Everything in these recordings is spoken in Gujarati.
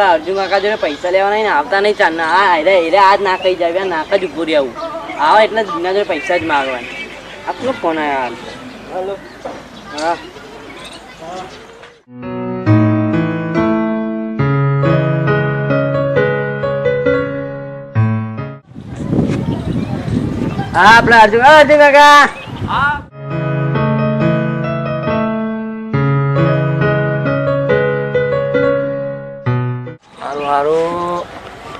આપણા અર્જુન કાકા જોડે પૈસા લેવાના ને આવતા નહીં ચાલ ના આજ ના કહી જાય નાક જ ઉભું રહેવું આવા એટલે દુનિયા જોડે પૈસા જ માગવાના આપનો ફોન આવ્યા હલો હા હા આપણા અર્જુન કાકા હા મારું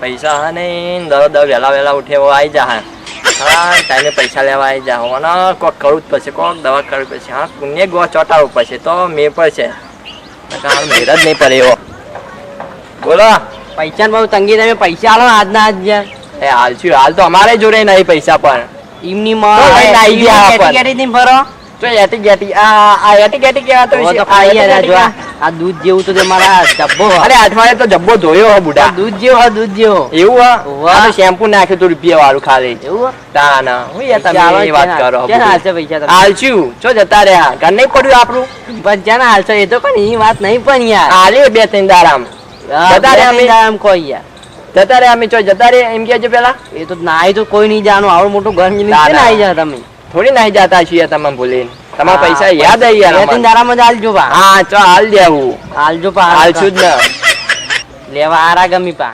પૈસા હા નહીં દરરોજ વહેલા વહેલા ઉઠે આવી જા હા ટાઈમે પૈસા લેવા આવી જા અને કોઈક કરવું જ પડશે કોઈક દવા કરવી પડશે હા પુણ્ય ગો ચોંટાડવું પડશે તો મેં પડશે મેર જ નહીં પડે એવો બોલો પૈસા બહુ તંગી તમે પૈસા આલો આજના આજ એ હાલ છું હાલ તો અમારે જોડે નહીં પૈસા પણ એમની ભરો એટી ગેટી આ એટી ગેટી કેવા તો આ દૂધ જેવું તો તમારા જબ્બો અરે અઠવાડિયે તો જબ્બો ધોયો હો બુડા દૂધ જેવો દૂધ જેવો એવું હા શેમ્પુ નાખ્યું તું રૂપિયા વાળું ખાલી એવું તા ના હું યાર તમે વાત કરો પૈસા હાલશું છો જતા રહ્યા ઘર નહીં પડ્યું આપણું પણ જ્યાં હાલશો એ તો પણ એ વાત નહીં પણ યાર હાલે બે ત્રણ દારામ જતા રહ્યા આમ કોઈ યાર જતા રહ્યા અમે ચો જતા રહ્યા એમ કેજો પેલા એ તો નાઈ તો કોઈ નહીં જાણો આવડું મોટું ઘર નાઈ જાવ તમે થોડી નાઈ જતા છીએ તમે ભૂલીને તમારા પૈસા યાદ આવી યાર બે દારામાં હાલજો પા હા ચો હાલ દેવું હાલજો પા હાલશું જ ને લેવા આરા ગમી પા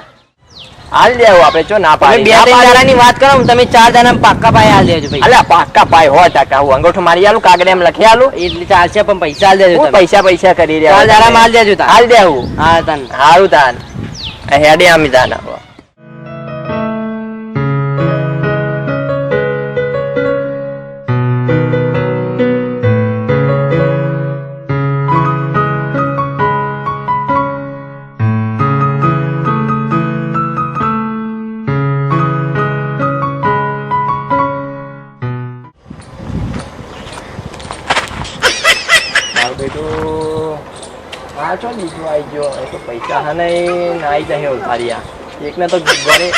હાલ દેવું આપણે ચો ના પાડી બે ત્રણ દારાની વાત કરો તમે 4 દારામાં પાક્કા પાય હાલ દેજો ભાઈ અલ્યા પાક્કા પાય 100% હું અંગૂઠો મારી આલું કાગળ એમ લખી આલું એટલે ચાલશે પણ પૈસા હાલ દેજો પૈસા કરી રહ્યા 4 દારામાં હાલ દેજો હાલ દેવું હા તન હારું તાન હેડે આમી તાન પૈસા હા નહીં આવી જાય ઉધારિયા એકને તો ગોળે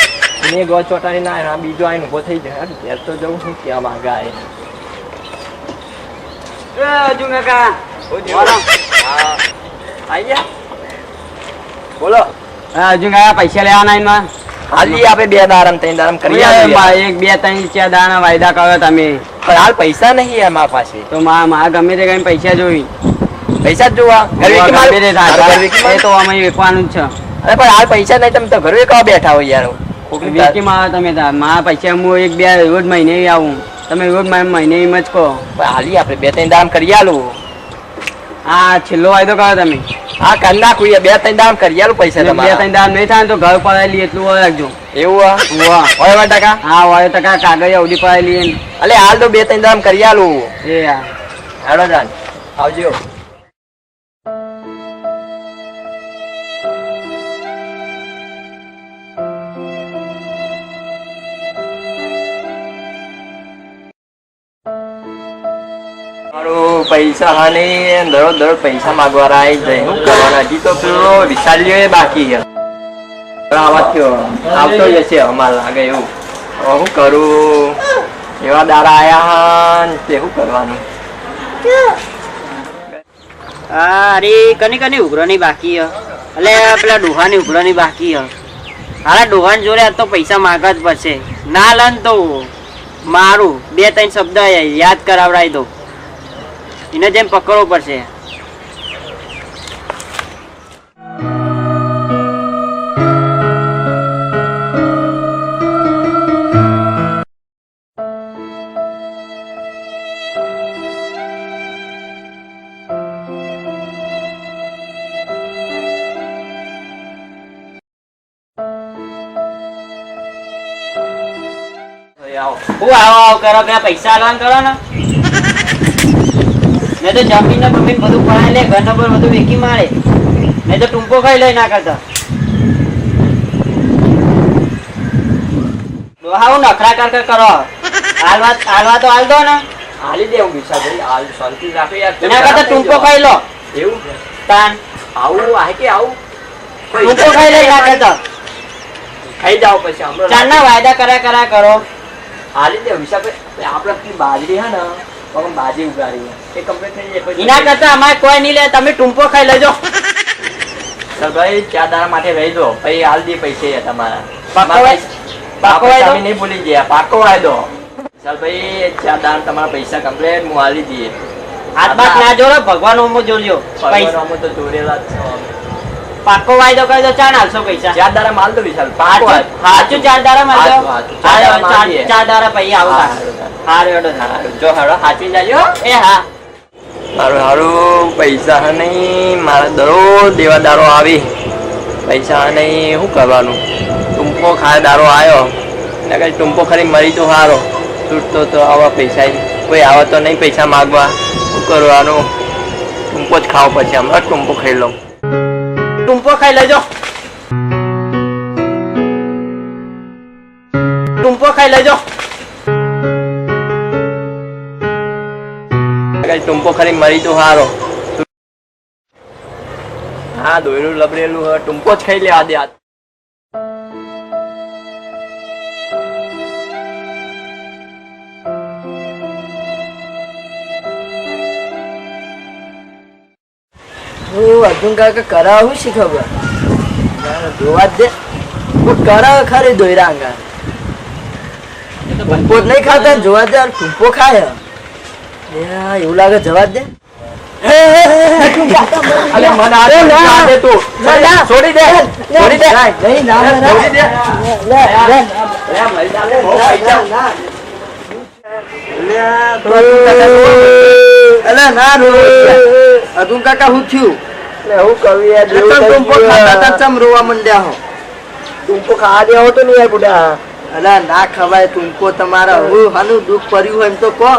ને ગો ચોટાડી ના બીજો આઈને ઉભો થઈ જાય ઘેર તો જવું શું કેવા માંગા અર્જુન કાકા હા આવી ગયા બોલો અર્જુન કાકા પૈસા લેવાના એમાં હાલી આપણે બે દારામ ત્રણ દારામ કરી એક બે ત્રણ 4 દાણા વાયદા કર્યો તમે પણ હાલ પૈસા નહીં અમારા પાસે તો મારા ગમે તે કઈ પૈસા જોઈ પૈસા જ જોવા તો અમે વેચવાનું જ છે અરે પણ હાલ પૈસા નહીં તમે તો ઘરે કવા બેઠા હોય યાર વેચી માં તમે મારા પૈસા હું એક બે રોજ મહિને આવું તમે રોજ મહિને એમ જ કહો હાલી આપણે બે ત્રણ દામ કરી આલું હા છેલ્લો વાયદો કરો તમે હા કરી નાખું બે ત્રણ દામ કરી આલું પૈસા બે ત્રણ દામ નહીં થાય તો ઘર પડાયેલી એટલું હોય રાખજો એવું હોય ટકા હા હોય ટકા કાગળ અવડી પડાયેલી અલે હાલ તો બે ત્રણ દામ કરી આલું એ હેડો જાન આવજો પૈસા હા નહીં દરરોજ પૈસા માંગવા આવી જાય શું કરવાના હજી તો પેલો વિશાલ્યો બાકી છે આવા થયો આવતો જશે અમારે લાગે એવું શું કરું એવા દાડા આયા તે શું કરવાનું અરે કની ઉઘરાની બાકી એટલે પેલા ડોહાની ઉઘરાની બાકી હારા ડોહાન જોડે આ તો પૈસા માંગવા જ પડશે ના લન તો મારું 2-3 શબ્દ યાદ કરાવડાવી દો એને જેમ પકડવો પડશે આવો કરો પેલા પૈસા આલવાન કરો ને મેં તો જમીન ને બમીન બધું પડાય લે ઘર નંબર બધું વેકી મારે મેં તો ટૂંપો ખાઈ લઈ ના કરતા ડોહાવું નખરા કર કરો હાલવા તો હાલ દો ને હાલી દેવું વિશા ભાઈ હાલ શાંતિ રાખો યાર એના કરતા ટૂંપો ખાઈ લો એવું તાન આવું આ કે આવું ટૂંપો ખાઈ લઈ ના કરતા ખાઈ જાવ પછી હમણાં ચારના વાયદા કર્યા કરો હાલી દેવું વિશા ભાઈ આપણે બાજરી હે ને બાજી ઉગાડી એ કમ્પ્લીટ થઈ જાય એના કરતા અમારે કોઈ નહીં લે તમે ટૂંપો ખાઈ લેજો ચાલ ભાઈ 4 દાડા માટે રહી દો પછી હાલ દી પૈસે તમારા પાકો વાયદો? પાકો વાયદો? નહીં ભૂલી ગયા પાકો વાયદો. ચાલ ભાઈ 4 દાડા તમારા પૈસા કમ્પ્લીટ હું હાલી દઈએ. હાથ બાત ના જોડો, ભગવાન ઓમો જોડજો. પૈસા અમે તો જોડેલા જ છો. પાકો વાયદો કરી દો, ચાર હાલશો પૈસા. 4 દાડા માલ દો વિશાલ પાકો વાયદો. હાચું 4 દાડા માં દો. હાચું, 4 દાડા માલ દઈએ. 4 દાડા પછી આવો. હા રેડો. જો હારો હાચવી જાજો. એ હા. મારું હારું પૈસા હે નહીં, મારા દરરોજ દેવાદારો આવી પૈસા હે નહીં, શું કરવાનું? ટૂંપો ખાય દારો આવ્યો એટલે કઈ ટૂંપો ખરી મરી તો સારો તૂટતો તો આવા પૈસા કોઈ આવે તો નહીં પૈસા માગવા, શું કરવાનું? ટૂંપો જ ખાવો પછી હમણાં ટૂંપો ખાઈ લઉં. ટૂંપો ખાઈ લેજો. ટૂંપો ખાઈ લેજો. કઈ ટૂંપો ખરી મરી તો સારો. હા દોયડું લબડેલું હોય ટૂંપો જ ખાઈ લેવા દે. આ અર્જુન કાકા કરાવું શી ખબર જોવા જ દે કરાવે ખરી દોયરા અંગા ટૂંપો જ નહીં ખાતા ને જોવા દે ટૂંપો ખાય એવું લાગે જવા જ દે અલે મને આ ના દે તું છોડી દે છોડી દે નહીં ના છોડી દે લે લે લે મરી જા લે બહુ પૈસા અલે ના રો અર્જુન કાકા હું થયું હું કવિ ટૂંપો ખાતા ચમ રોવા મંડ્યા હો ટૂંપો ખાવા દેવો તો નહીં યાર બુડા અલા ના ખવાય ટૂંપો તમારા હું હાનું દુઃખ પડ્યું હોય એમ તો કહો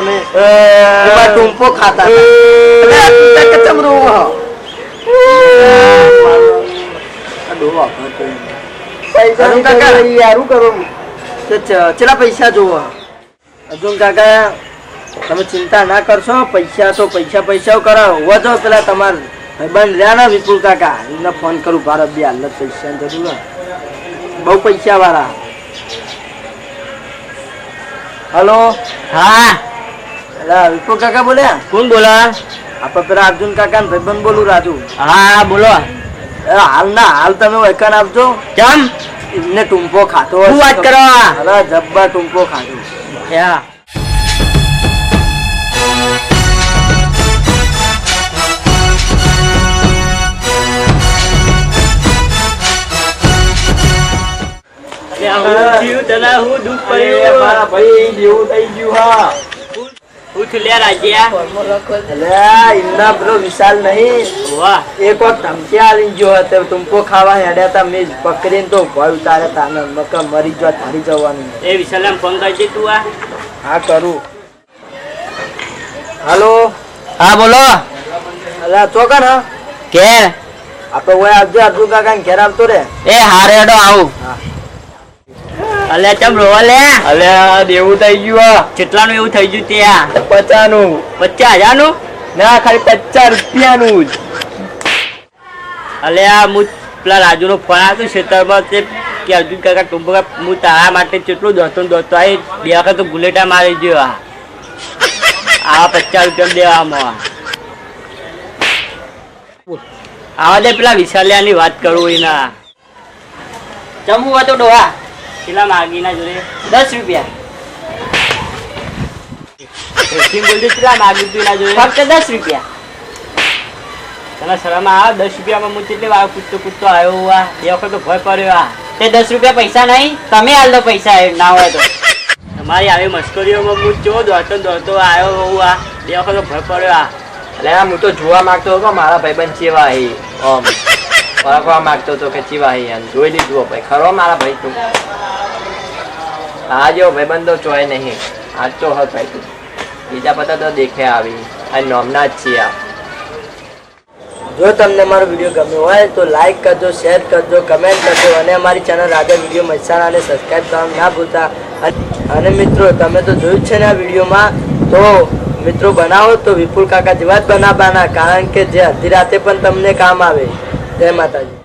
તમે ટૂંપો ખાતા ચમ રોવા ચેલા પૈસા જોવો અર્જુન કાકા તમે ચિંતા ના કરશો પૈસા તો પૈસા કરાવો વધો પેલા તમારા ભાઈબંધ રહ્યા ને વિપુલ કાકા એમને ફોન કરું ભારત બે હાલ પૈસા જરૂર બહુ પૈસા વાળા. હલો હા અલા વિપુલ કાકા બોલ્યા? કોણ બોલા? આપડે પેલા અર્જુન કાકા ને ભાઈબંધ બોલું રાજુ. હા બોલો. હાલ ના હાલ તમે વૈકન આપજો કેમ? એમને ટૂંપો ખાતો શું વાત કરો? અરે જબ્બા ટૂંપો ખાધો. યા મારા ભાઈ જેવું થઈ ગયું. હા ઉઠ લે રાજ્યા. એમના પેલો વિશાલ નહીં વાહ એક વખત ધમકી આલી ગયો હતો ટૂંપો ખાવા હેડ્યા હતા મેં પકડીને તો ભય ઉતાર્યા હતા ને મકા મરી જવા થારી જવાનું. એ વિશાલમ ફોન કરજે તું. આ હા કરું. હલો હા બોલો. અલા ચોકન હા કે આપડે ઓય આવજો અર્જુન કાકા ને ઘેર આવતો રે. એ હારેડો આવું. અલે ચમ રોવા લે. અલે દેવું થઈ ગયું. કેટલાનું એવું થઈ ગયું ત્યાં? 50 નું. 50,000 નું? ના ખાલી 50 રૂપિયાનું જ. અલે આ હું પેલા રાજુ નો ફોન આવ્યો ખેતરમાં તે કે અર્જુન કાકા ટૂંપો હું તારા માટે કેટલું દોડતો આ બે વખત તો ગુલેટા મારી ગયો. આવા 50 રૂપિયા દેવામાં આવા દે પેલા વિશાલિયાની વાત કરું એના જમવું હતું ડોહા પેલા માગીના જોડે 10 રૂપિયા કેટલા માગી તું એના જોડે? ફક્ત 10 રૂપિયા. તને શરમ આવે? 10 રૂપિયામાં હું કેટલી વાર કૂદતો આવ્યો. આ બે વખત તો ભય પડ્યો. તે 10 રૂપિયા પૈસા નહીં, તમે હાલ દો પૈસા ના હોય તો. તમારી આવી મસ્કરીઓમાં હું ચો દોડતો આવ્યો હોઉં. આ બે વખત તો ભય પડ્યો. એટલે હું તો જોવા માંગતો હતો મારા ભાઈબંધ ચેવા હે ઓમ પરખવા માંગતો હતો કે ચેવા હે એમ જોઈ લીધું ભાઈ ખરો મારા ભાઈ તું આ જેવો ભાઈબંધ તો ચોય નહીં આજ તો હત ભાઈ તું બીજા બધા તો દેખે આવી આ નોમના જ છીએ આ. જો તમને મારો વિડીયો ગમ્યો હોય તો લાઈક કરજો, શેર કરજો, કમેન્ટ કરજો અને અમારી ચેનલ રાજા વિડીયો મહેસાણાને સબસ્ક્રાઈબ કરવાનું ના ભૂલતા. અને મિત્રો તમે તો જોયું જ છે ને આ વિડીયોમાં, તો મિત્રો બનાવો તો વિપુલ કાકા જેવા જ બનાવવાના, કારણ કે જે અડધી રાતે પણ તમને કામ આવે. જય માતાજી.